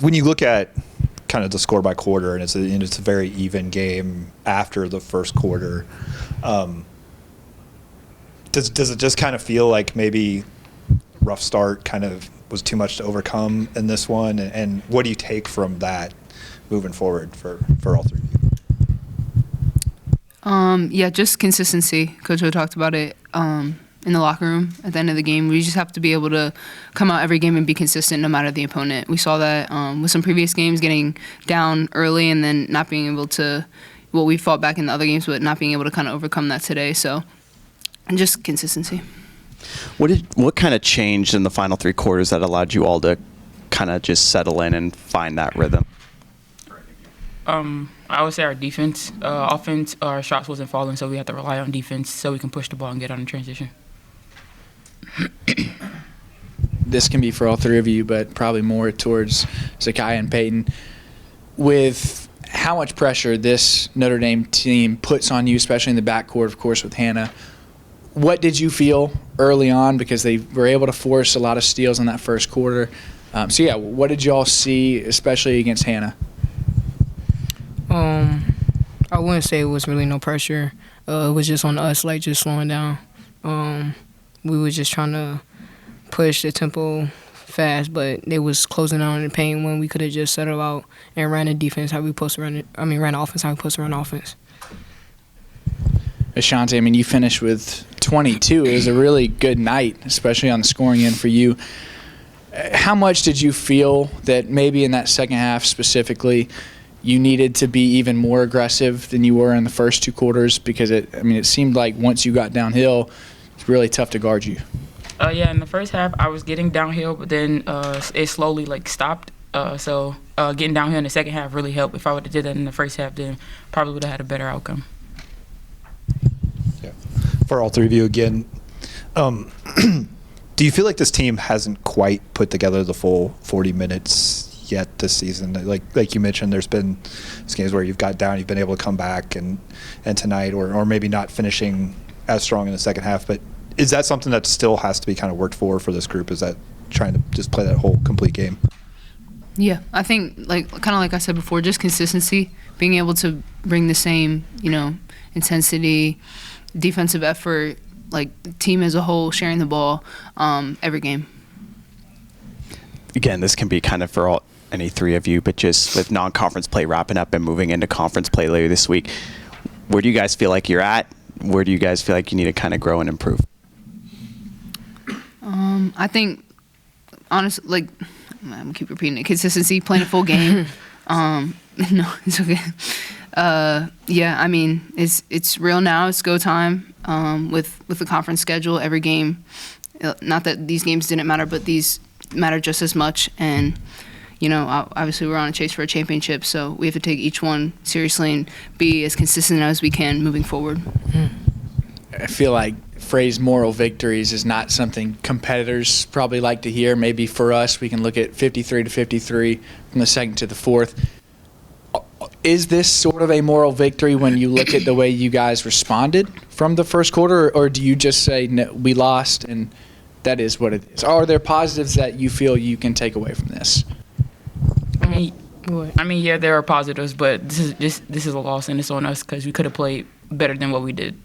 when you look at kind of the score by quarter, and it's a very even game after the first quarter, does it just kind of feel like maybe rough start kind of was too much to overcome in this one? And what do you take from that moving forward for all three of you? Yeah, just consistency. Coach O talked about it in the locker room at the end of the game. We just have to be able to come out every game and be consistent no matter the opponent. We saw that with some previous games, getting down early and then not being able to, well, we fought back in the other games, but not being able to kind of overcome that today. So, and just consistency. What kind of changed in the final three quarters that allowed you all to kind of just settle in and find that rhythm? I would say our defense. Offense, our shots wasn't falling, so we had to rely on defense so we can push the ball and get on the transition. This can be for all three of you, but probably more towards Zakiya and Peyton. With how much pressure this Notre Dame team puts on you, especially in the backcourt, of course, with Hannah, what did you feel early on? Because they were able to force a lot of steals in that first quarter. What did you all see, especially against Hannah? I wouldn't say it was really no pressure. It was just on us, like just slowing down. We were just trying to push the tempo fast, but they was closing down in the paint when we could have just settled out and ran the defense how we supposed to run it. Ran the offense how we supposed to run offense. Ashanti, you finished with 22. It was a really good night, especially on the scoring end for you. How much did you feel that maybe in that second half specifically you needed to be even more aggressive than you were in the first two quarters? Because it seemed like once you got downhill, it's really tough to guard you. In the first half I was getting downhill, but then it slowly stopped. So getting downhill in the second half really helped. If I would have did that in the first half, then probably would have had a better outcome. Yeah. For all three of you again, do you feel like this team hasn't quite put together the full 40 minutes yet this season? Like you mentioned, there's been games where you've got down, you've been able to come back, and tonight, or maybe not finishing as strong in the second half. But is that something that still has to be kind of worked for this group? Is that trying to just play that whole complete game? Yeah, I think kind of like I said before, just consistency, being able to bring the same, intensity, defensive effort, like the team as a whole, sharing the ball every game. Again, this can be kind of for any three of you, but just with non-conference play wrapping up and moving into conference play later this week, where do you guys feel like you're at? Where do you guys feel like you need to kind of grow and improve? I think, honestly, I'm going to keep repeating it, consistency, playing a full game. No, it's okay. It's real now. It's go time with the conference schedule. Every game, not that these games didn't matter, but these matter just as much. And, obviously we're on a chase for a championship, so we have to take each one seriously and be as consistent as we can moving forward. I feel like phrase moral victories is not something competitors probably like to hear. Maybe for us, we can look at 53 to 53 from the second to the fourth. Is this sort of a moral victory when you look at the way you guys responded from the first quarter, or do you just say, no, we lost and that is what it is? Are there positives that you feel you can take away from this? There are positives, but this is a loss, and it's on us because we could have played better than what we did.